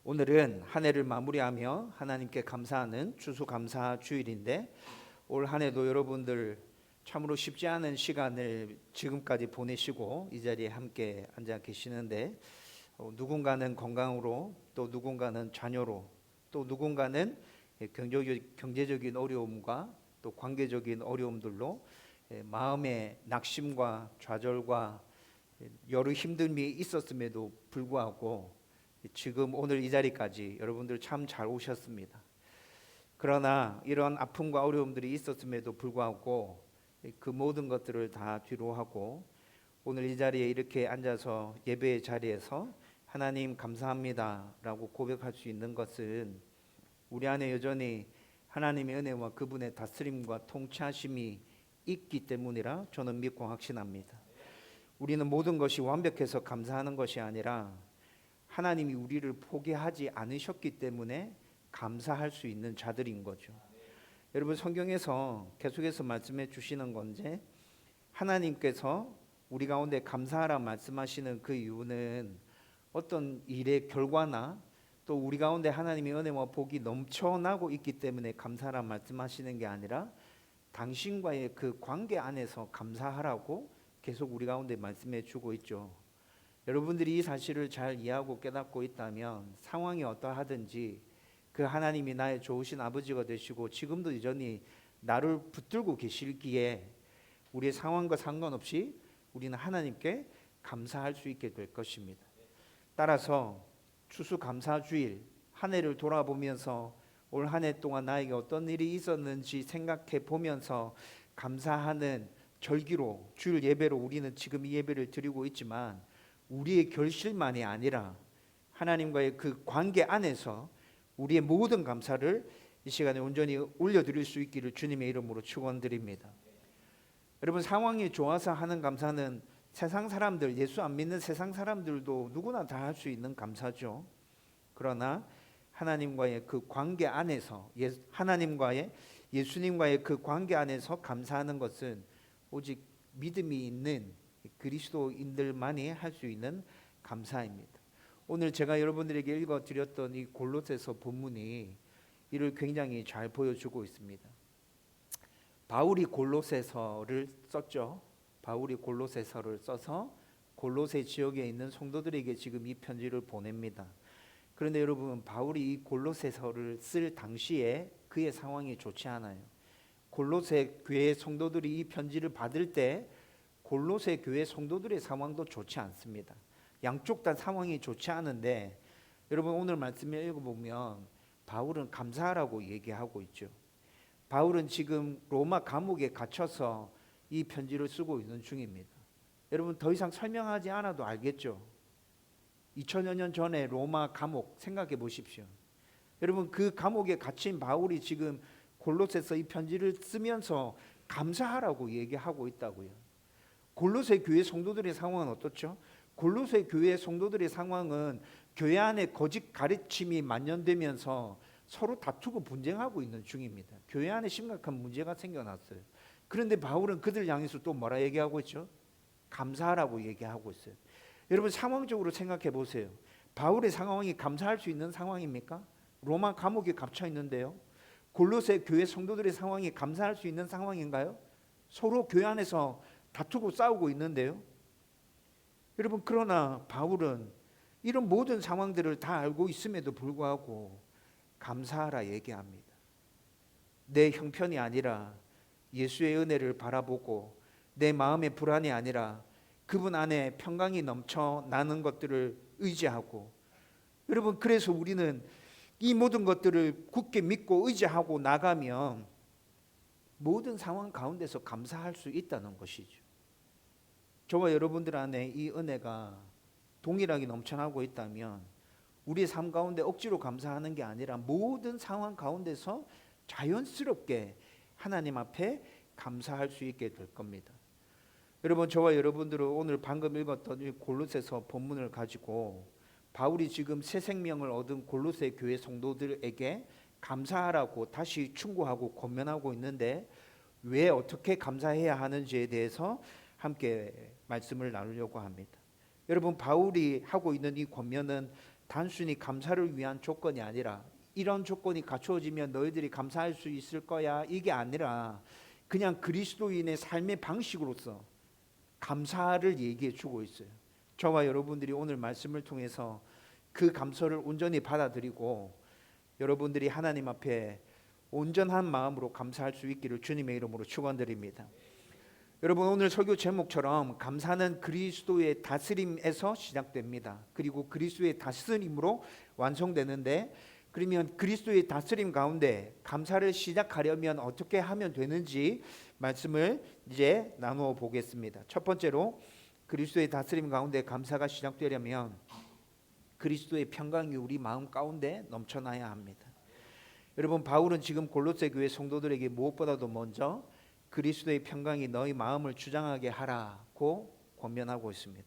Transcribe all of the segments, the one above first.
오늘은 한 해를 마무리하며 하나님께 감사하는 추수감사 주일인데 올 한 해도 여러분들 참으로 쉽지 않은 시간을 지금까지 보내시고 이 자리에 함께 앉아 계시는데 누군가는 건강으로 또 누군가는 자녀로 또 누군가는 경제적인 어려움과 또 관계적인 어려움들로 마음의 낙심과 좌절과 여러 힘듦이 있었음에도 불구하고 지금 오늘 이 자리까지 여러분들 참 잘 오셨습니다. 그러나 이런 아픔과 어려움들이 있었음에도 불구하고 그 모든 것들을 다 뒤로 하고 오늘 이 자리에 이렇게 앉아서 예배의 자리에서 하나님 감사합니다 라고 고백할 수 있는 것은 우리 안에 여전히 하나님의 은혜와 그분의 다스림과 통치하심이 있기 때문이라 저는 믿고 확신합니다. 우리는 모든 것이 완벽해서 감사하는 것이 아니라 하나님이 우리를 포기하지 않으셨기 때문에 감사할 수 있는 자들인 거죠. 여러분 성경에서 계속해서 말씀해 주시는 건데 하나님께서 우리 가운데 감사하라 말씀하시는 그 이유는 어떤 일의 결과나 또 우리 가운데 하나님의 은혜와 복이 넘쳐나고 있기 때문에 감사하라 말씀하시는 게 아니라 당신과의 그 관계 안에서 감사하라고 계속 우리 가운데 말씀해 주고 있죠. 여러분들이 이 사실을 잘 이해하고 깨닫고 있다면 상황이 어떠하든지 그 하나님이 나의 좋으신 아버지가 되시고 지금도 여전히 나를 붙들고 계시기에 우리의 상황과 상관없이 우리는 하나님께 감사할 수 있게 될 것입니다. 따라서 추수감사주일 한 해를 돌아보면서 올 한 해 동안 나에게 어떤 일이 있었는지 생각해 보면서 감사하는 절기로 주일 예배로 우리는 지금 이 예배를 드리고 있지만 우리의 결실만이 아니라 하나님과의 그 관계 안에서 우리의 모든 감사를 이 시간에 온전히 올려드릴 수 있기를 주님의 이름으로 축원드립니다. 여러분 상황이 좋아서 하는 감사는 세상 사람들, 예수 안 믿는 세상 사람들도 누구나 다 할 수 있는 감사죠. 그러나 하나님과의 그 관계 안에서 예수님과의 그 관계 안에서 감사하는 것은 오직 믿음이 있는 그리스도인들만이 할 수 있는 감사입니다. 오늘 제가 여러분들에게 읽어드렸던 이 골로새서 본문이 이를 굉장히 잘 보여주고 있습니다. 바울이 골로새서를 썼죠. 바울이 골로새서를 써서 골로새 지역에 있는 성도들에게 지금 이 편지를 보냅니다. 그런데 여러분 바울이 이 골로새서를 쓸 당시에 그의 상황이 좋지 않아요. 골로새 교회 성도들이 이 편지를 받을 때 골로새 교회 성도들의 상황도 좋지 않습니다. 양쪽 다 상황이 좋지 않은데 여러분 오늘 말씀을 읽어보면 바울은 감사하라고 얘기하고 있죠. 바울은 지금 로마 감옥에 갇혀서 이 편지를 쓰고 있는 중입니다. 여러분 더 이상 설명하지 않아도 알겠죠. 2000여 년 전에 로마 감옥 생각해 보십시오. 여러분 그 감옥에 갇힌 바울이 지금 골로새서 이 편지를 쓰면서 감사하라고 얘기하고 있다고요. 골로새 교회 성도들의 상황은 어떻죠? 골로새 교회 성도들의 상황은 교회 안에 거짓 가르침이 만연되면서 서로 다투고 분쟁하고 있는 중입니다. 교회 안에 심각한 문제가 생겨났어요. 그런데 바울은 그들 향해서 또 뭐라 얘기하고 있죠? 감사하라고 얘기하고 있어요. 여러분 상황적으로 생각해 보세요. 바울의 상황이 감사할 수 있는 상황입니까? 로마 감옥에 갇혀 있는데요. 골로새 교회 성도들의 상황이 감사할 수 있는 상황인가요? 서로 교회 안에서 다투고 싸우고 있는데요. 여러분 그러나 바울은 이런 모든 상황들을 다 알고 있음에도 불구하고 감사하라 얘기합니다. 내 형편이 아니라 예수의 은혜를 바라보고 내 마음의 불안이 아니라 그분 안에 평강이 넘쳐 나는 것들을 의지하고 여러분 그래서 우리는 이 모든 것들을 굳게 믿고 의지하고 나가면 모든 상황 가운데서 감사할 수 있다는 것이죠. 저와 여러분들 안에 이 은혜가 동일하게 넘쳐나고 있다면 우리의 삶 가운데 억지로 감사하는 게 아니라 모든 상황 가운데서 자연스럽게 하나님 앞에 감사할 수 있게 될 겁니다. 여러분 저와 여러분들은 오늘 방금 읽었던 이 골로새서 본문을 가지고 바울이 지금 새 생명을 얻은 골로새 교회 성도들에게 감사하라고 다시 충고하고 권면하고 있는데 왜 어떻게 감사해야 하는지에 대해서 함께 말씀을 나누려고 합니다. 여러분 바울이 하고 있는 이 권면은 단순히 감사를 위한 조건이 아니라 이런 조건이 갖추어지면 너희들이 감사할 수 있을 거야 이게 아니라 그냥 그리스도인의 삶의 방식으로서 감사를 얘기해 주고 있어요. 저와 여러분들이 오늘 말씀을 통해서 그 감사를 온전히 받아들이고 여러분들이 하나님 앞에 온전한 마음으로 감사할 수 있기를 주님의 이름으로 축원드립니다. 여러분 오늘 설교 제목처럼 감사는 그리스도의 다스림에서 시작됩니다. 그리고 그리스도의 다스림으로 완성되는데 그러면 그리스도의 다스림 가운데 감사를 시작하려면 어떻게 하면 되는지 말씀을 이제 나누어 보겠습니다. 첫 번째로 그리스도의 다스림 가운데 감사가 시작되려면 그리스도의 평강이 우리 마음 가운데 넘쳐나야 합니다. 여러분 바울은 지금 골로새 교회 성도들에게 무엇보다도 먼저 그리스도의 평강이 너희 마음을 주장하게 하라고 권면하고 있습니다.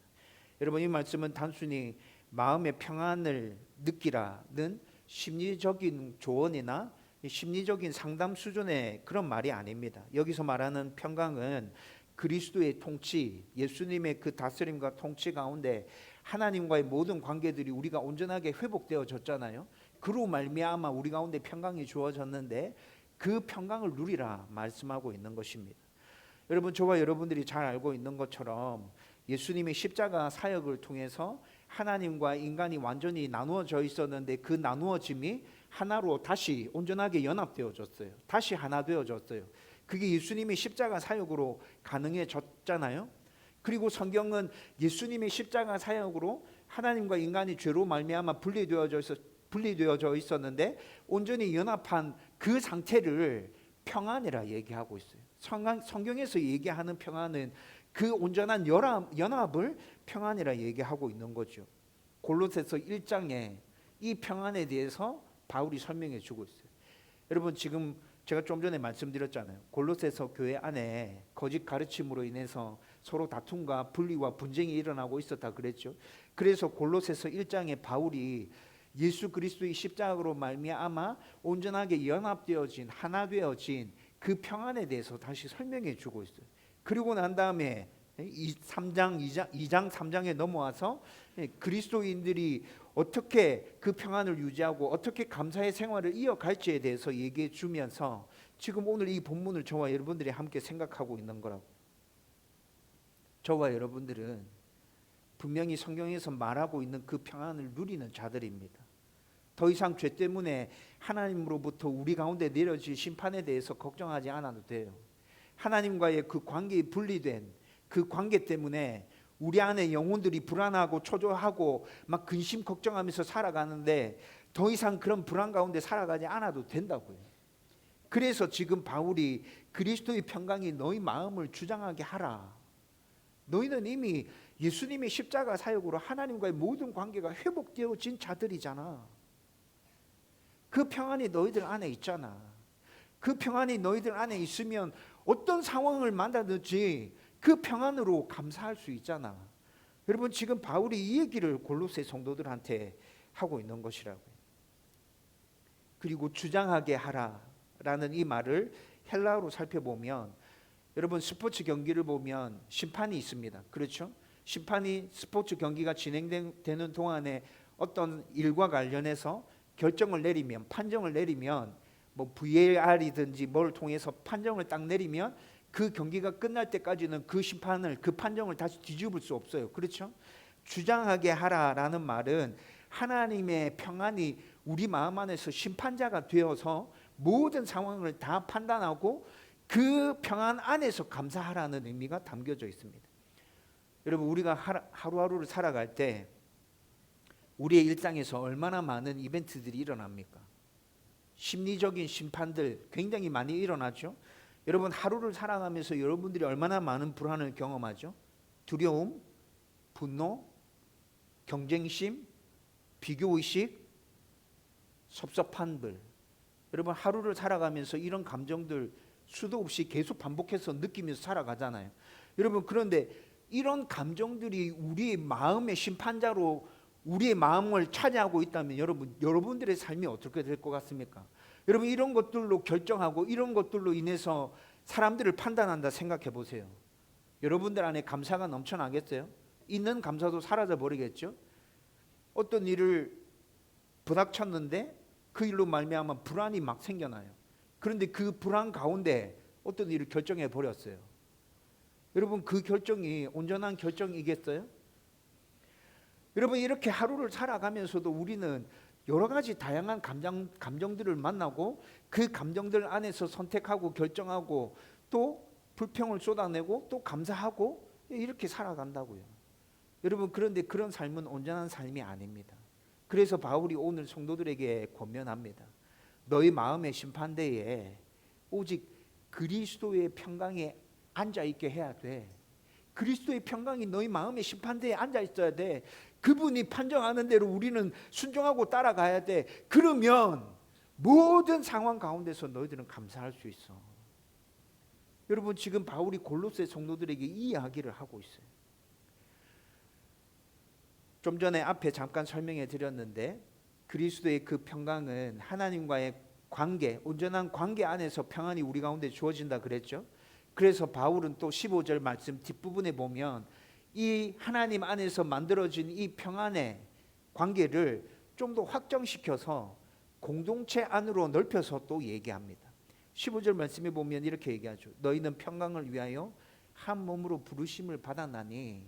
여러분 이 말씀은 단순히 마음의 평안을 느끼라는 심리적인 조언이나 심리적인 상담 수준의 그런 말이 아닙니다. 여기서 말하는 평강은 그리스도의 통치, 예수님의 그 다스림과 통치 가운데 하나님과의 모든 관계들이 우리가 온전하게 회복되어졌잖아요. 그로 말미암아 우리 가운데 평강이 주어졌는데 그 평강을 누리라 말씀하고 있는 것입니다. 여러분 저와 여러분들이 잘 알고 있는 것처럼 예수님의 십자가 사역을 통해서 하나님과 인간이 완전히 나누어져 있었는데 그 나누어짐이 하나로 다시 온전하게 연합되어졌어요. 다시 하나 되어졌어요. 그게 예수님의 십자가 사역으로 가능해졌잖아요. 그리고 성경은 예수님의 십자가 사역으로 하나님과 인간이 죄로 말미암아 분리되어져 있었는데 온전히 연합한 그 상태를 평안이라 얘기하고 있어요. 성경에서 얘기하는 평안은 그 온전한 연합을 평안이라 얘기하고 있는 거죠. 골로새서 1장에 이 평안에 대해서 바울이 설명해 주고 있어요. 여러분 지금 제가 좀 전에 말씀드렸잖아요. 골로새서 교회 안에 거짓 가르침으로 인해서 서로 다툼과 분리와 분쟁이 일어나고 있었다 그랬죠. 그래서 골로새서 1장에 바울이 예수 그리스도의 십자가로 말미암아 온전하게 연합되어진 하나 되어진 그 평안에 대해서 다시 설명해 주고 있어요. 그리고 난 다음에 2장 3장에 넘어와서 그리스도인들이 어떻게 그 평안을 유지하고 어떻게 감사의 생활을 이어갈지에 대해서 얘기해 주면서 지금 오늘 이 본문을 저와 여러분들이 함께 생각하고 있는 거라고. 저와 여러분들은 분명히 성경에서 말하고 있는 그 평안을 누리는 자들입니다. 더 이상 죄 때문에 하나님으로부터 우리 가운데 내려질 심판에 대해서 걱정하지 않아도 돼요. 하나님과의 그 관계에 분리된 그 관계 때문에 우리 안에 영혼들이 불안하고 초조하고 막 근심 걱정하면서 살아가는데 더 이상 그런 불안 가운데 살아가지 않아도 된다고요. 그래서 지금 바울이 그리스도의 평강이 너희 마음을 주장하게 하라. 너희는 이미 예수님의 십자가 사역으로 하나님과의 모든 관계가 회복되어진 자들이잖아. 그 평안이 너희들 안에 있잖아. 그 평안이 너희들 안에 있으면 어떤 상황을 만나든지 그 평안으로 감사할 수 있잖아. 여러분 지금 바울이 이 얘기를 골로새 성도들한테 하고 있는 것이라고요. 그리고 주장하게 하라라는 이 말을 헬라어로 살펴보면 여러분 스포츠 경기를 보면 심판이 있습니다. 그렇죠? 심판이 스포츠 경기가 진행되는 동안에 어떤 일과 관련해서 결정을 내리면 판정을 내리면 뭐 VAR이든지 뭘 통해서 판정을 딱 내리면 그 경기가 끝날 때까지는 그 심판을 그 판정을 다시 뒤집을 수 없어요. 그렇죠? 주장하게 하라라는 말은 하나님의 평안이 우리 마음 안에서 심판자가 되어서 모든 상황을 다 판단하고 그 평안 안에서 감사하라는 의미가 담겨져 있습니다. 여러분 우리가 하루하루를 살아갈 때 우리의 일상에서 얼마나 많은 이벤트들이 일어납니까? 심리적인 심판들 굉장히 많이 일어나죠. 여러분 하루를 살아가면서 여러분들이 얼마나 많은 불안을 경험하죠? 두려움, 분노, 경쟁심, 비교의식, 섭섭한 들. 여러분 하루를 살아가면서 이런 감정들 수도 없이 계속 반복해서 느끼면서 살아가잖아요. 여러분 그런데 이런 감정들이 우리의 마음의 심판자로 우리의 마음을 차지하고 있다면 여러분들의 삶이 어떻게 될 것 같습니까? 여러분 이런 것들로 결정하고 이런 것들로 인해서 사람들을 판단한다 생각해 보세요. 여러분들 안에 감사가 넘쳐나겠어요? 있는 감사도 사라져 버리겠죠? 어떤 일을 부닥쳤는데 그 일로 말미암아 불안이 막 생겨나요. 그런데 그 불안 가운데 어떤 일을 결정해 버렸어요. 여러분, 그 결정이 온전한 결정이겠어요? 여러분, 이렇게 하루를 살아가면서도 우리는 여러 가지 다양한 감정들을 만나고 그 감정들 안에서 선택하고 결정하고 또 불평을 쏟아내고 또 감사하고 이렇게 살아간다고요. 여러분, 그런데 그런 삶은 온전한 삶이 아닙니다. 그래서 바울이 오늘 성도들에게 권면합니다. 너희 마음의 심판대에 오직 그리스도의 평강에 앉아있게 해야 돼. 그리스도의 평강이 너희 마음의 심판대에 앉아있어야 돼. 그분이 판정하는 대로 우리는 순종하고 따라가야 돼. 그러면 모든 상황 가운데서 너희들은 감사할 수 있어. 여러분, 지금 바울이 골로새 성도들에게 이 이야기를 하고 있어요. 좀 전에 앞에 잠깐 설명해 드렸는데 그리스도의 그 평강은 하나님과의 관계, 온전한 관계 안에서 평안이 우리 가운데 주어진다 그랬죠. 그래서 바울은 또 15절 말씀 뒷부분에 보면 이 하나님 안에서 만들어진 이 평안의 관계를 좀 더 확정시켜서 공동체 안으로 넓혀서 또 얘기합니다. 15절 말씀에 보면 이렇게 얘기하죠. 너희는 평강을 위하여 한 몸으로 부르심을 받았나니.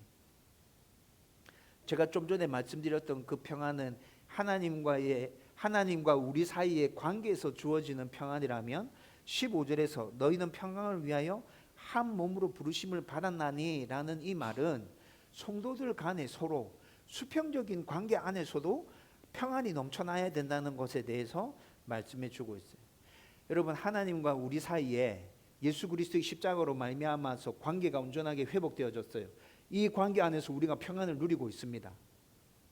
제가 좀 전에 말씀드렸던 그 평안은 하나님과 우리 사이의 관계에서 주어지는 평안이라면 15절에서 너희는 평강을 위하여 한 몸으로 부르심을 받았나니 라는 이 말은 성도들 간에 서로 수평적인 관계 안에서도 평안이 넘쳐나야 된다는 것에 대해서 말씀해 주고 있어요. 여러분, 하나님과 우리 사이에 예수 그리스도의 십자가로 말미암아서 관계가 온전하게 회복되어졌어요. 이 관계 안에서 우리가 평안을 누리고 있습니다.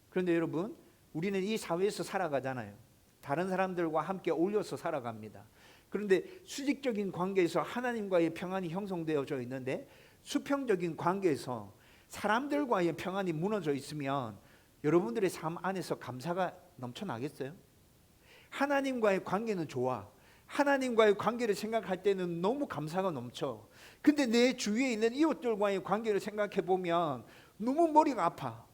그런데 여러분, 우리는 이 사회에서 살아가잖아요. 다른 사람들과 함께 어울려서 살아갑니다. 그런데 수직적인 관계에서 하나님과의 평안이 형성되어져 있는데 수평적인 관계에서 사람들과의 평안이 무너져 있으면 여러분들의 삶 안에서 감사가 넘쳐나겠어요? 하나님과의 관계는 좋아. 하나님과의 관계를 생각할 때는 너무 감사가 넘쳐. 근데 내 주위에 있는 이웃들과의 관계를 생각해 보면 너무 머리가 아파.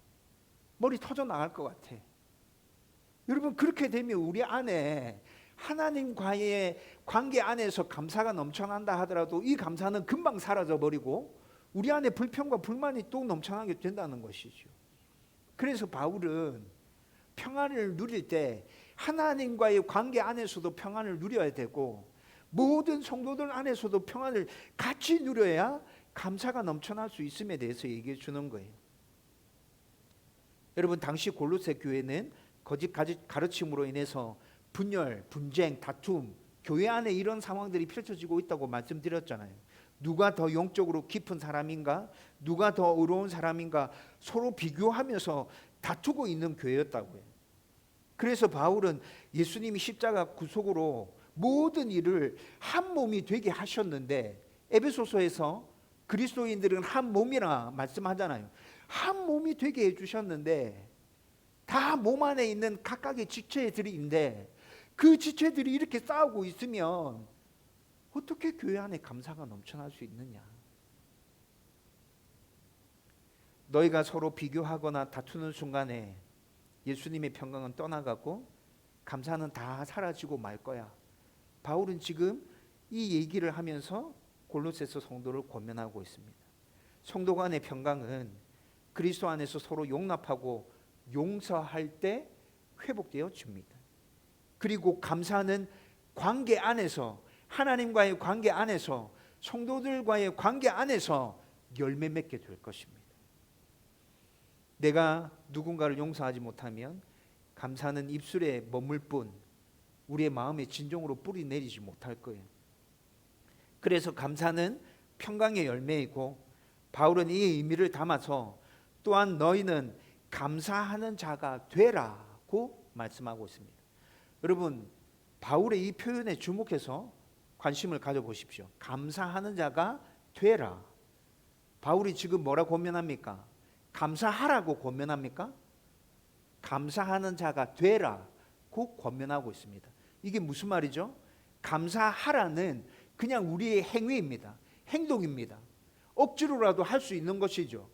머리 터져 나갈 것 같아. 여러분, 그렇게 되면 우리 안에 하나님과의 관계 안에서 감사가 넘쳐난다 하더라도 이 감사는 금방 사라져 버리고 우리 안에 불평과 불만이 또 넘쳐나게 된다는 것이죠. 그래서 바울은 평안을 누릴 때 하나님과의 관계 안에서도 평안을 누려야 되고 모든 성도들 안에서도 평안을 같이 누려야 감사가 넘쳐날 수 있음에 대해서 얘기해 주는 거예요. 여러분, 당시 골로새 교회는 거짓 가르침으로 인해서 분열, 분쟁, 다툼, 교회 안에 이런 상황들이 펼쳐지고 있다고 말씀드렸잖아요. 누가 더 영적으로 깊은 사람인가? 누가 더 의로운 사람인가? 서로 비교하면서 다투고 있는 교회였다고요. 그래서 바울은 예수님이 십자가 구속으로 모든 일을 한 몸이 되게 하셨는데 에베소서에서 그리스도인들은 한 몸이라 말씀하잖아요. 한 몸이 되게 해주셨는데 다 몸 안에 있는 각각의 지체들인데 그 지체들이 이렇게 싸우고 있으면 어떻게 교회 안에 감사가 넘쳐날 수 있느냐? 너희가 서로 비교하거나 다투는 순간에 예수님의 평강은 떠나가고 감사는 다 사라지고 말 거야. 바울은 지금 이 얘기를 하면서 골로새서 성도를 권면하고 있습니다. 성도 간의 평강은 그리스도 안에서 서로 용납하고 용서할 때 회복되어 줍니다. 그리고 감사는 관계 안에서, 하나님과의 관계 안에서, 성도들과의 관계 안에서 열매 맺게 될 것입니다. 내가 누군가를 용서하지 못하면 감사는 입술에 머물 뿐 우리의 마음에 진정으로 뿌리 내리지 못할 거예요. 그래서 감사는 평강의 열매이고 바울은 이 의미를 담아서 또한 너희는 감사하는 자가 되라고 말씀하고 있습니다. 여러분, 바울의 이 표현에 주목해서 관심을 가져보십시오. 감사하는 자가 되라. 바울이 지금 뭐라고 권면합니까? 감사하라고 권면합니까? 감사하는 자가 되라고 권면하고 있습니다. 이게 무슨 말이죠? 감사하라는 그냥 우리의 행위입니다. 행동입니다. 억지로라도 할 수 있는 것이죠.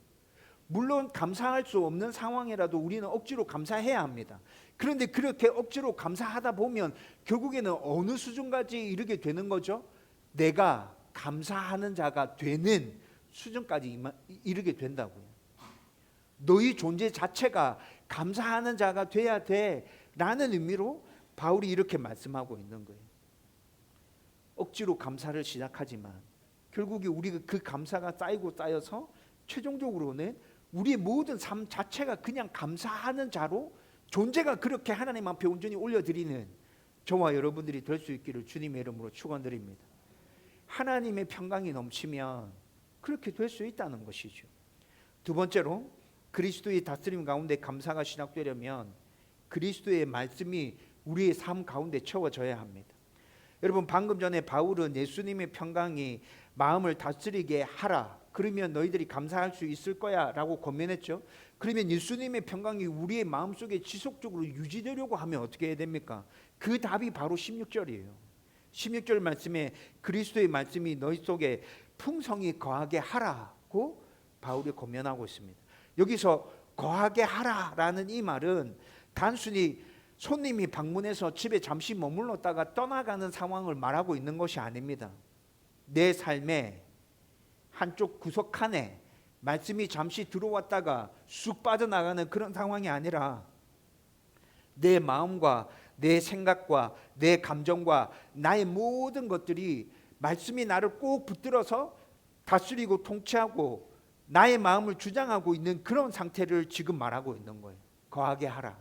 물론 감사할 수 없는 상황이라도 우리는 억지로 감사해야 합니다. 그런데 그렇게 억지로 감사하다 보면 결국에는 어느 수준까지 이르게 되는 거죠? 내가 감사하는 자가 되는 수준까지 이르게 된다고요. 너희 존재 자체가 감사하는 자가 돼야 돼라는 의미로 바울이 이렇게 말씀하고 있는 거예요. 억지로 감사를 시작하지만 결국에 우리가 그 감사가 쌓이고 쌓여서 최종적으로는 우리의 모든 삶 자체가 그냥 감사하는 자로 존재가 그렇게 하나님 앞에 온전히 올려드리는 저와 여러분들이 될 수 있기를 주님의 이름으로 축원드립니다. 하나님의 평강이 넘치면 그렇게 될 수 있다는 것이죠. 두 번째로 그리스도의 다스림 가운데 감사가 시작되려면 그리스도의 말씀이 우리의 삶 가운데 채워져야 합니다. 여러분, 방금 전에 바울은 예수님의 평강이 마음을 다스리게 하라, 그러면 너희들이 감사할 수 있을 거야 라고 권면했죠. 그러면 예수님의 평강이 우리의 마음속에 지속적으로 유지되려고 하면 어떻게 해야 됩니까? 그 답이 바로 16절이에요 16절 말씀에 그리스도의 말씀이 너희 속에 풍성히 거하게 하라고 바울이 권면하고 있습니다. 여기서 거하게 하라라는 이 말은 단순히 손님이 방문해서 집에 잠시 머물렀다가 떠나가는 상황을 말하고 있는 것이 아닙니다. 내 삶의 한쪽 구석 칸에 말씀이 잠시 들어왔다가 쑥 빠져나가는 그런 상황이 아니라 내 마음과 내 생각과 내 감정과 나의 모든 것들이 말씀이 나를 꼭 붙들어서 다스리고 통치하고 나의 마음을 주장하고 있는 그런 상태를 지금 말하고 있는 거예요. 거하게 하라.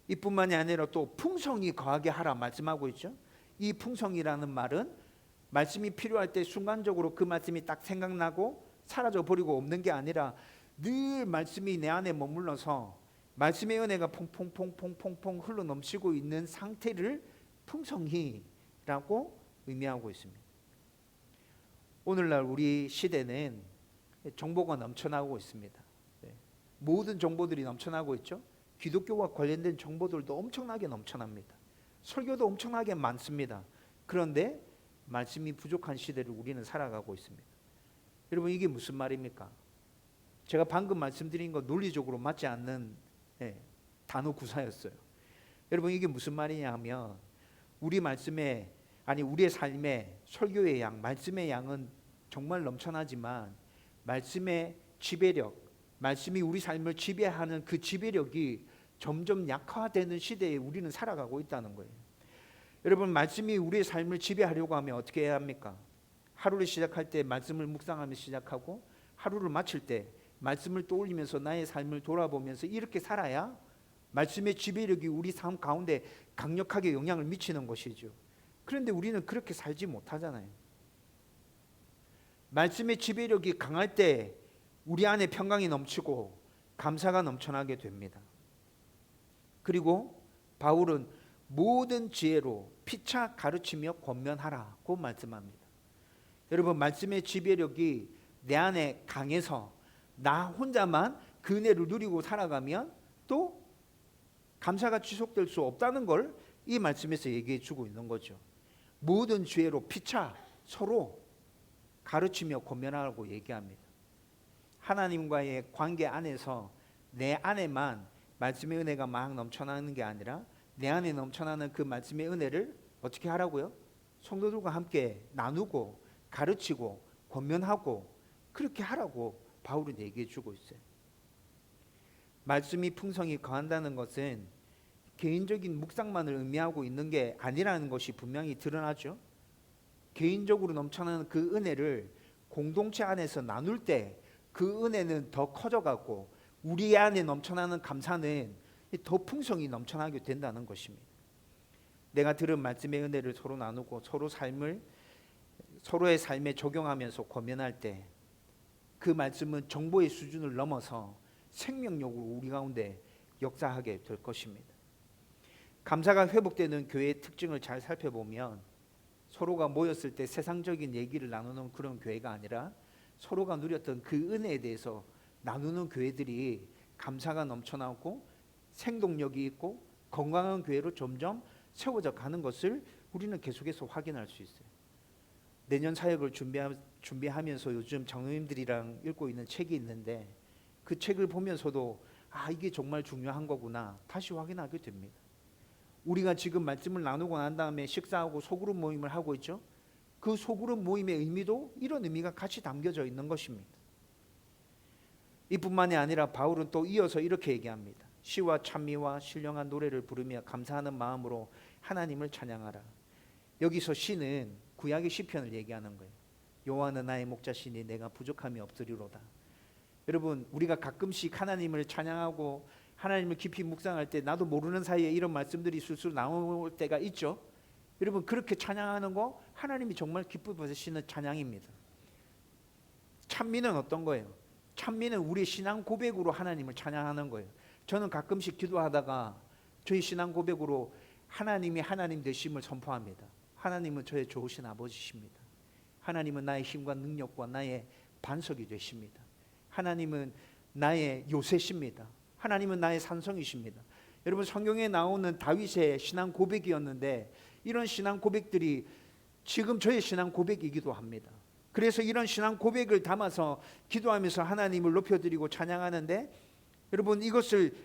이뿐만이 아니라 또 풍성히 거하게 하라 말씀하고 있죠. 이 풍성이라는 말은 말씀이 필요할 때 순간적으로 그 말씀이 딱 생각나고 사라져 버리고 없는 게 아니라 늘 말씀이 내 안에 머물러서 말씀의 은혜가 퐁퐁퐁퐁퐁 흘러 넘치고 있는 상태를 풍성히라고 의미하고 있습니다. 오늘날 우리 시대는 정보가 넘쳐나고 있습니다. 모든 정보들이 넘쳐나고 있죠. 기독교와 관련된 정보들도 엄청나게 넘쳐납니다. 설교도 엄청나게 많습니다. 그런데 말씀이 부족한 시대를 우리는 살아가고 있습니다. 여러분, 이게 무슨 말입니까? 제가 방금 말씀드린 거 논리적으로 맞지 않는 단어 구사였어요. 여러분, 이게 무슨 말이냐 하면 우리 말씀에 우리의 삶에 설교의 양, 말씀의 양은 정말 넘쳐나지만 말씀의 지배력, 말씀이 우리 삶을 지배하는 그 지배력이 점점 약화되는 시대에 우리는 살아가고 있다는 거예요. 여러분, 말씀이 우리의 삶을 지배하려고 하면 어떻게 해야 합니까? 하루를 시작할 때 말씀을 묵상하며 시작하고 하루를 마칠 때 말씀을 떠올리면서 나의 삶을 돌아보면서 이렇게 살아야 말씀의 지배력이 우리 삶 가운데 강력하게 영향을 미치는 것이죠. 그런데 우리는 그렇게 살지 못하잖아요. 말씀의 지배력이 강할 때 우리 안에 평강이 넘치고 감사가 넘쳐나게 됩니다. 그리고 바울은 모든 지혜로 피차 가르치며 권면하라고 말씀합니다. 여러분, 말씀의 지배력이 내 안에 강해서 나 혼자만 그 은혜를 누리고 살아가면 또 감사가 지속될 수 없다는 걸 이 말씀에서 얘기해 주고 있는 거죠. 모든 지혜로 피차 서로 가르치며 권면하라고 얘기합니다. 하나님과의 관계 안에서 내 안에만 말씀의 은혜가 막 넘쳐나는 게 아니라 내 안에 넘쳐나는 그 말씀의 은혜를 어떻게 하라고요? 성도들과 함께 나누고 가르치고 권면하고 그렇게 하라고 바울은 얘기해 주고 있어요. 말씀이 풍성히 거한다는 것은 개인적인 묵상만을 의미하고 있는 게 아니라는 것이 분명히 드러나죠. 개인적으로 넘쳐나는 그 은혜를 공동체 안에서 나눌 때 그 은혜는 더 커져가고 우리 안에 넘쳐나는 감사는 더 풍성히 넘쳐나게 된다는 것입니다. 내가 들은 말씀의 은혜를 서로 나누고 서로의 삶에 적용하면서 권면할 때 그 말씀은 정보의 수준을 넘어서 생명력으로 우리 가운데 역사하게 될 것입니다. 감사가 회복되는 교회의 특징을 잘 살펴보면 서로가 모였을 때 세상적인 얘기를 나누는 그런 교회가 아니라 서로가 누렸던 그 은혜에 대해서 나누는 교회들이 감사가 넘쳐나고 생동력이 있고 건강한 교회로 점점 세워져 가는 것을 우리는 계속해서 확인할 수 있어요. 내년 사역을 준비하면서 요즘 장로님들이랑 읽고 있는 책이 있는데 그 책을 보면서도 이게 정말 중요한 거구나 다시 확인하게 됩니다. 우리가 지금 말씀을 나누고 난 다음에 식사하고 소그룹 모임을 하고 있죠. 그 소그룹 모임의 의미도 이런 의미가 같이 담겨져 있는 것입니다. 이뿐만이 아니라 바울은 또 이어서 이렇게 얘기합니다. 시와 찬미와 신령한 노래를 부르며 감사하는 마음으로 하나님을 찬양하라. 여기서 시는 구약의 시편을 얘기하는 거예요. 여호와는 나의 목자시니 내가 부족함이 없으리로다. 여러분, 우리가 가끔씩 하나님을 찬양하고 하나님을 깊이 묵상할 때 나도 모르는 사이에 이런 말씀들이 술술 나올 때가 있죠. 여러분, 그렇게 찬양하는 거 하나님이 정말 기뻐 받으시는 찬양입니다. 찬미는 어떤 거예요? 찬미는 우리 신앙 고백으로 하나님을 찬양하는 거예요. 저는 가끔씩 기도하다가 저희 신앙 고백으로 하나님이 하나님 되심을 선포합니다. 하나님은 저의 좋으신 아버지십니다. 하나님은 나의 힘과 능력과 나의 반석이 되십니다. 하나님은 나의 요새십니다. 하나님은 나의 산성이십니다. 여러분, 성경에 나오는 다윗의 신앙 고백이었는데 이런 신앙 고백들이 지금 저의 신앙 고백이기도 합니다. 그래서 이런 신앙 고백을 담아서 기도하면서 하나님을 높여드리고 찬양하는데, 여러분, 이것을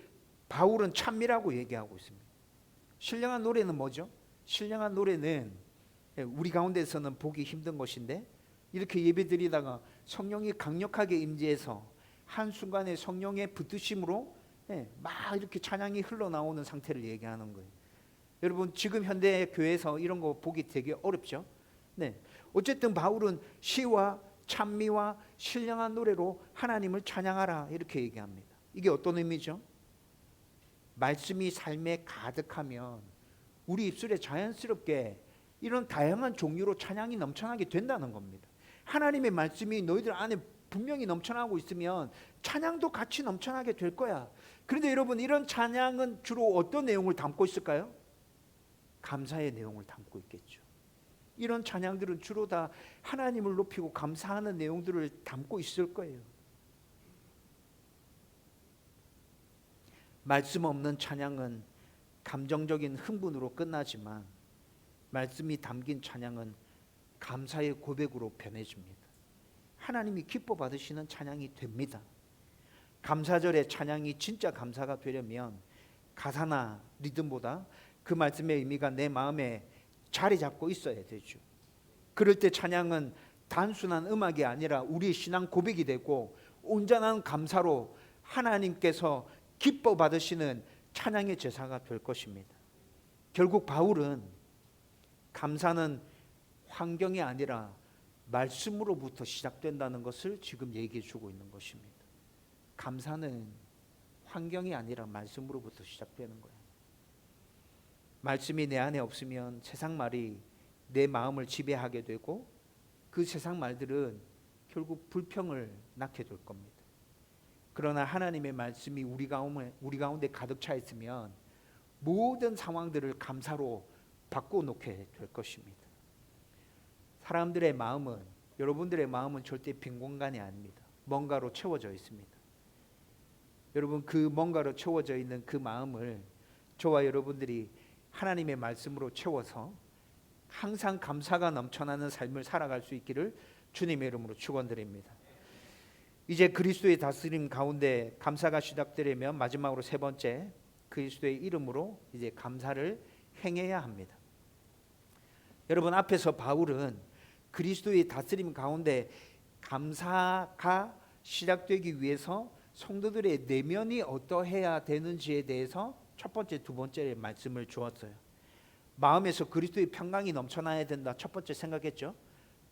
바울은 찬미라고 얘기하고 있습니다. 신령한 노래는 뭐죠? 신령한 노래는 우리 가운데서는 보기 힘든 것인데, 이렇게 예배드리다가 성령이 강력하게 임재해서 한순간에 성령의 붙드심으로 막 이렇게 찬양이 흘러나오는 상태를 얘기하는 거예요. 여러분, 지금 현대 교회에서 이런 거 보기 되게 어렵죠. 어쨌든 바울은 시와 찬미와 신령한 노래로 하나님을 찬양하라 이렇게 얘기합니다. 이게 어떤 의미죠? 말씀이 삶에 가득하면 우리 입술에 자연스럽게 이런 다양한 종류로 찬양이 넘쳐나게 된다는 겁니다. 하나님의 말씀이 너희들 안에 분명히 넘쳐나고 있으면 찬양도 같이 넘쳐나게 될 거야. 그런데 여러분, 이런 찬양은 주로 어떤 내용을 담고 있을까요? 감사의 내용을 담고 있겠죠. 이런 찬양들은 주로 다 하나님을 높이고 감사하는 내용들을 담고 있을 거예요. 말씀 없는 찬양은 감정적인 흥분으로 끝나지만 말씀이 담긴 찬양은 감사의 고백으로 변해집니다. 하나님이 기뻐 받으시는 찬양이 됩니다. 감사절의 찬양이 진짜 감사가 되려면 가사나 리듬보다 그 말씀의 의미가 내 마음에 자리 잡고 있어야 되죠. 그럴 때 찬양은 단순한 음악이 아니라 우리의 신앙 고백이 되고 온전한 감사로 하나님께서 기뻐 받으시는 찬양의 제사가 될 것입니다. 결국 바울은 감사는 환경이 아니라 말씀으로부터 시작된다는 것을 지금 얘기해 주고 있는 것입니다. 감사는 환경이 아니라 말씀으로부터 시작되는 거예요. 말씀이 내 안에 없으면 세상 말이 내 마음을 지배하게 되고 그 세상 말들은 결국 불평을 낳게 될 겁니다. 그러나 하나님의 말씀이 우리 가운데 가득 차 있으면 모든 상황들을 감사로 바꿔놓게 될 것입니다. 사람들의 마음은, 여러분들의 마음은 절대 빈 공간이 아닙니다. 뭔가로 채워져 있습니다. 여러분, 그 뭔가로 채워져 있는 그 마음을 저와 여러분들이 하나님의 말씀으로 채워서 항상 감사가 넘쳐나는 삶을 살아갈 수 있기를 주님의 이름으로 축원드립니다. 이제 그리스도의 다스림 가운데 감사가 시작되려면 마지막으로 세 번째, 그리스도의 이름으로 이제 감사를 행해야 합니다. 여러분, 앞에서 바울은 그리스도의 다스림 가운데 감사가 시작되기 위해서 성도들의 내면이 어떠해야 되는지에 대해서 첫 번째, 두 번째 말씀을 주었어요. 마음에서 그리스도의 평강이 넘쳐나야 된다. 첫 번째 생각했죠.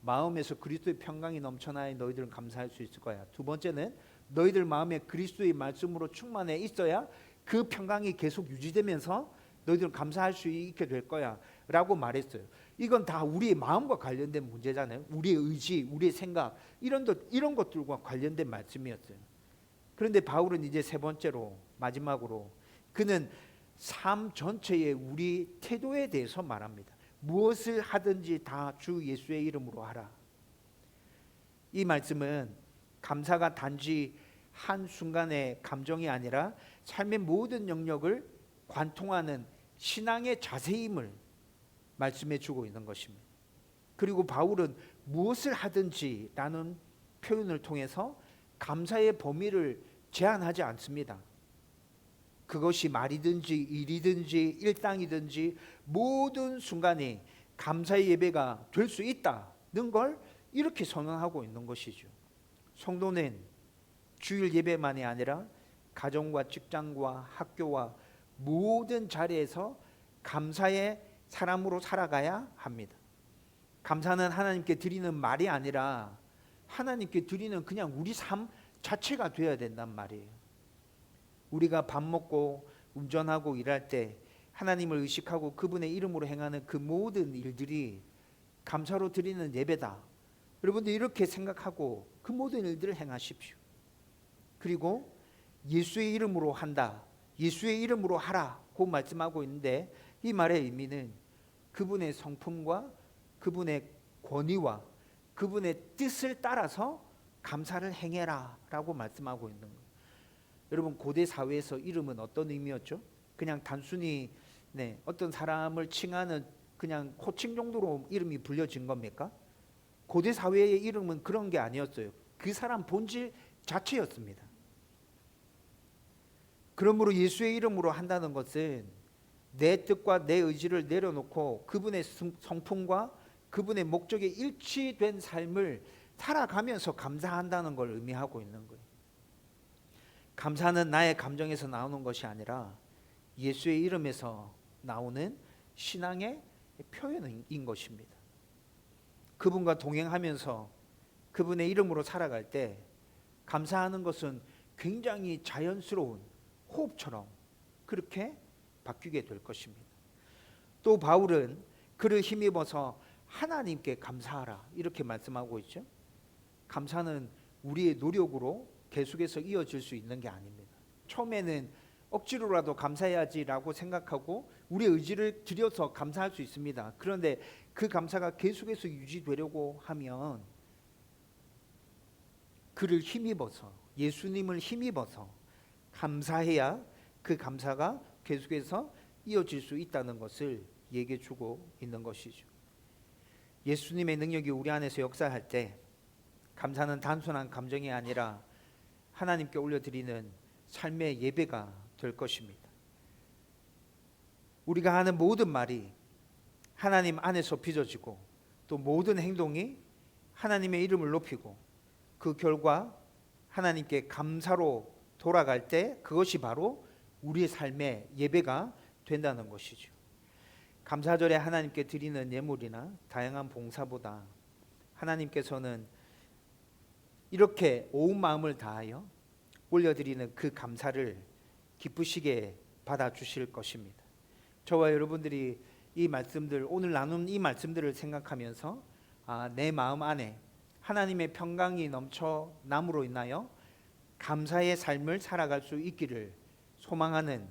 마음에서 그리스도의 평강이 넘쳐나야 너희들은 감사할 수 있을 거야. 두 번째는 너희들 마음에 그리스도의 말씀으로 충만해 있어야 그 평강이 계속 유지되면서 너희들은 감사할 수 있게 될 거야 라고 말했어요. 이건 다 우리의 마음과 관련된 문제잖아요. 우리의 의지, 우리의 생각, 이런 것들과 관련된 말씀이었어요. 그런데 바울은 이제 세 번째로, 마지막으로 그는 삶 전체의 우리 태도에 대해서 말합니다. 무엇을 하든지 다 주 예수의 이름으로 하라. 이 말씀은 감사가 단지 한순간의 감정이 아니라 삶의 모든 영역을 관통하는 신앙의 자세임을 말씀해 주고 있는 것입니다. 그리고 바울은 무엇을 하든지라는 표현을 통해서 감사의 범위를 제한하지 않습니다. 그것이 말이든지 일이든지 일당이든지 모든 순간에 감사의 예배가 될 수 있다는 걸 이렇게 선언하고 있는 것이죠. 성도는 주일 예배만이 아니라 가정과 직장과 학교와 모든 자리에서 감사의 사람으로 살아가야 합니다. 감사는 하나님께 드리는 말이 아니라 하나님께 드리는 그냥 우리 삶 자체가 되어야 된단 말이에요. 우리가 밥 먹고 운전하고 일할 때 하나님을 의식하고 그분의 이름으로 행하는 그 모든 일들이 감사로 드리는 예배다. 여러분들 이렇게 생각하고 그 모든 일들을 행하십시오. 그리고 예수의 이름으로 한다, 예수의 이름으로 하라고 말씀하고 있는데, 이 말의 의미는 그분의 성품과 그분의 권위와 그분의 뜻을 따라서 감사를 행해라 라고 말씀하고 있는 거예요. 여러분, 고대 사회에서 이름은 어떤 의미였죠? 그냥 단순히 어떤 사람을 칭하는 그냥 호칭 정도로 이름이 불려진 겁니까? 고대 사회의 이름은 그런 게 아니었어요. 그 사람 본질 자체였습니다. 그러므로 예수의 이름으로 한다는 것은 내 뜻과 내 의지를 내려놓고 그분의 성품과 그분의 목적에 일치된 삶을 살아가면서 감사한다는 걸 의미하고 있는 거예요. 감사는 나의 감정에서 나오는 것이 아니라 예수의 이름에서 나오는 신앙의 표현인 것입니다. 그분과 동행하면서 그분의 이름으로 살아갈 때 감사하는 것은 굉장히 자연스러운 호흡처럼 그렇게 바뀌게 될 것입니다. 또 바울은 그를 힘입어서 하나님께 감사하라 이렇게 말씀하고 있죠. 감사는 우리의 노력으로 계속해서 이어질 수 있는 게 아닙니다. 처음에는 억지로라도 감사해야지라고 생각하고 우리의 의지를 들여서 감사할 수 있습니다. 그런데 그 감사가 계속해서 유지되려고 하면 그를 힘입어서, 예수님을 힘입어서 감사해야 그 감사가 계속해서 이어질 수 있다는 것을 얘기해 주고 있는 것이죠. 예수님의 능력이 우리 안에서 역사할 때 감사는 단순한 감정이 아니라 하나님께 올려드리는 삶의 예배가 될 것입니다. 우리가 하는 모든 말이 하나님 안에서 빚어지고 또 모든 행동이 하나님의 이름을 높이고 그 결과 하나님께 감사로 돌아갈 때 그것이 바로 우리의 삶의 예배가 된다는 것이죠. 감사절에 하나님께 드리는 예물이나 다양한 봉사보다 하나님께서는 이렇게 온 마음을 다하여 올려드리는 그 감사를 기쁘시게 받아주실 것입니다. 저와 여러분들이 이 말씀들, 오늘 나눈 이 말씀들을 생각하면서 내 마음 안에 하나님의 평강이 넘쳐남으로 인하여 감사의 삶을 살아갈 수 있기를 소망하는,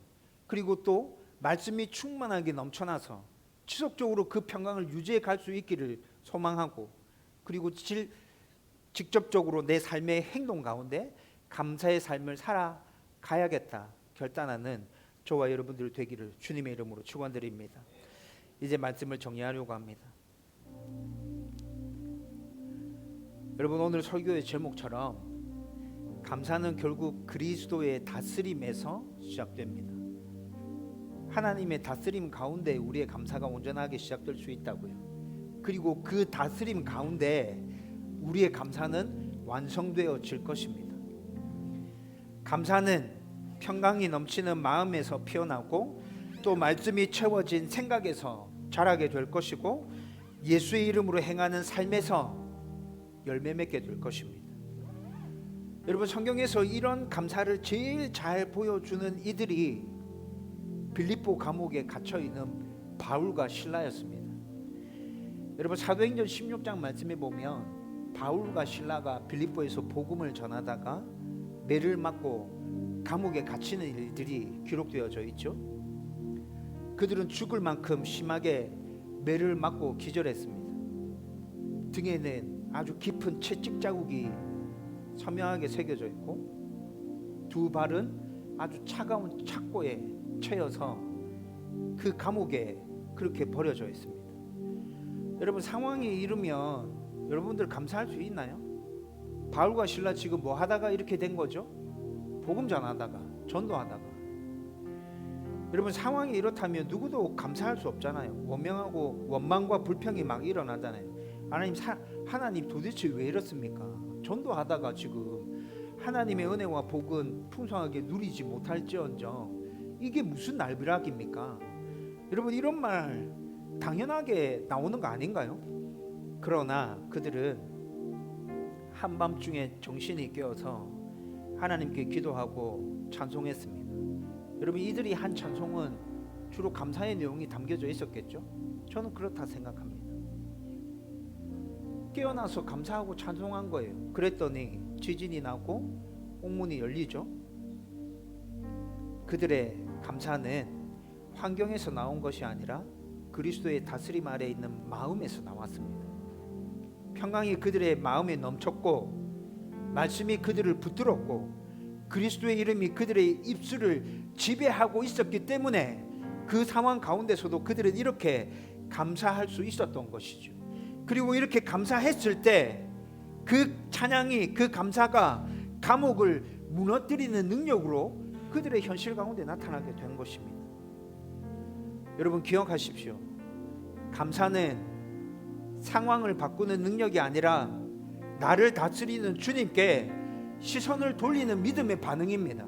그리고 또 말씀이 충만하게 넘쳐나서 지속적으로 그 평강을 유지해 갈 수 있기를 소망하고, 그리고 직접적으로 내 삶의 행동 가운데 감사의 삶을 살아가야겠다 결단하는 저와 여러분들 되기를 주님의 이름으로 축원드립니다. 이제 말씀을 정리하려고 합니다. 여러분, 오늘 설교의 제목처럼 감사는 결국 그리스도의 다스림에서 시작됩니다. 하나님의 다스림 가운데 우리의 감사가 온전하게 시작될 수 있다고요. 그리고 그 다스림 가운데 우리의 감사는 완성되어질 것입니다. 감사는 평강이 넘치는 마음에서 피어나고 또 말씀이 채워진 생각에서 자라게 될 것이고 예수의 이름으로 행하는 삶에서 열매 맺게 될 것입니다. 여러분, 성경에서 이런 감사를 제일 잘 보여주는 이들이 빌립보 감옥에 갇혀 있는 바울과 실라였습니다. 여러분, 사도행전 16장 말씀에 보면 바울과 실라가 빌립보에서 복음을 전하다가 매를 맞고 감옥에 갇히는 일들이 기록되어져 있죠. 그들은 죽을 만큼 심하게 매를 맞고 기절했습니다. 등에는 아주 깊은 채찍 자국이 선명하게 새겨져 있고 두 발은 아주 차가운 착고에 채여서 그 감옥에 그렇게 버려져 있습니다. 여러분, 상황이 이르면 여러분들 감사할 수 있나요? 바울과 실라 지금 뭐 하다가 이렇게 된 거죠? 복음 전하다가, 전도하다가. 여러분 상황이 이렇다면 누구도 감사할 수 없잖아요. 원망과 불평이 막 일어나잖아요. 하나님 도대체 왜 이렇습니까? 전도하다가 지금 하나님의 은혜와 복은 풍성하게 누리지 못할지언정 이게 무슨 날벼락입니까? 여러분 이런 말 당연하게 나오는 거 아닌가요? 그러나 그들은 한밤중에 정신이 깨어서 하나님께 기도하고 찬송했습니다. 여러분 이들이 한 찬송은 주로 감사의 내용이 담겨져 있었겠죠? 저는 그렇다 생각합니다. 깨어나서 감사하고 찬송한 거예요. 그랬더니 지진이 나고 옥문이 열리죠. 그들의 감사는 환경에서 나온 것이 아니라 그리스도의 다스림 아래 있는 마음에서 나왔습니다. 평강이 그들의 마음에 넘쳤고 말씀이 그들을 붙들었고 그리스도의 이름이 그들의 입술을 지배하고 있었기 때문에 그 상황 가운데서도 그들은 이렇게 감사할 수 있었던 것이죠. 그리고 이렇게 감사했을 때 그 찬양이, 그 감사가 감옥을 무너뜨리는 능력으로 그들의 현실 가운데 나타나게 된 것입니다. 여러분 기억하십시오. 감사는 상황을 바꾸는 능력이 아니라 나를 다스리는 주님께 시선을 돌리는 믿음의 반응입니다.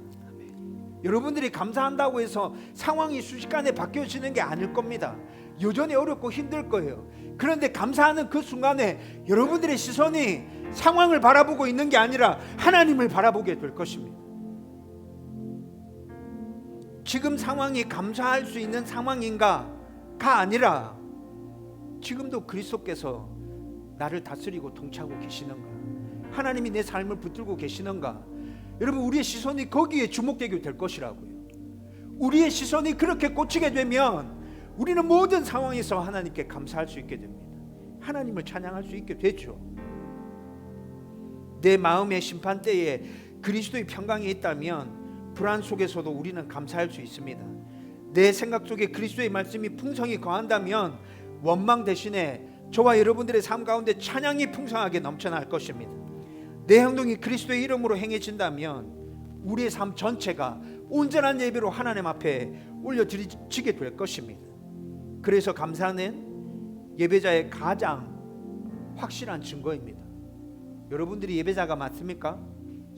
여러분들이 감사한다고 해서 상황이 순식간에 바뀌어지는 게 아닐 겁니다. 여전히 어렵고 힘들 거예요. 그런데 감사하는 그 순간에 여러분들의 시선이 상황을 바라보고 있는 게 아니라 하나님을 바라보게 될 것입니다. 지금 상황이 감사할 수 있는 상황인가가 아니라 지금도 그리스도께서 나를 다스리고 통치하고 계시는가, 하나님이 내 삶을 붙들고 계시는가, 여러분 우리의 시선이 거기에 주목되게 될 것이라고요. 우리의 시선이 그렇게 꽂히게 되면 우리는 모든 상황에서 하나님께 감사할 수 있게 됩니다. 하나님을 찬양할 수 있게 되죠. 내 마음의 심판대에 그리스도의 평강이 있다면 불안 속에서도 우리는 감사할 수 있습니다. 내 생각 속에 그리스도의 말씀이 풍성히 거한다면 원망 대신에 저와 여러분들의 삶 가운데 찬양이 풍성하게 넘쳐날 것입니다. 내 행동이 그리스도의 이름으로 행해진다면 우리의 삶 전체가 온전한 예배로 하나님 앞에 올려드리게 될 것입니다. 그래서 감사는 예배자의 가장 확실한 증거입니다. 여러분들이 예배자가 맞습니까?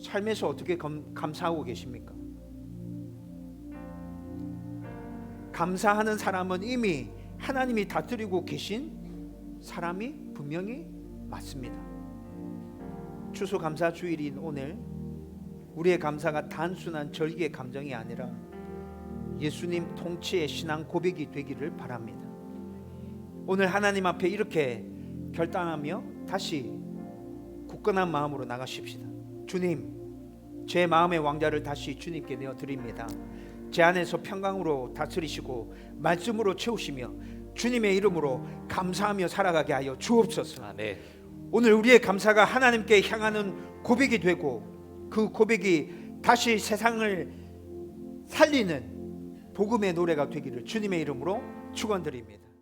삶에서 어떻게 감사하고 계십니까? 감사하는 사람은 이미 하나님이 다스리고 계신 사람이 분명히 맞습니다. 추수감사주일인 오늘 우리의 감사가 단순한 절기의 감정이 아니라 예수님 통치의 신앙 고백이 되기를 바랍니다. 오늘 하나님 앞에 이렇게 결단하며 다시 굳건한 마음으로 나가십시다. 주님, 제 마음의 왕자를 다시 주님께 내어드립니다. 제 안에서 평강으로 다스리시고 말씀으로 채우시며 주님의 이름으로 감사하며 살아가게 하여 주옵소서. 네. 오늘 우리의 감사가 하나님께 향하는 고백이 되고 그 고백이 다시 세상을 살리는 복음의 노래가 되기를 주님의 이름으로 축원드립니다.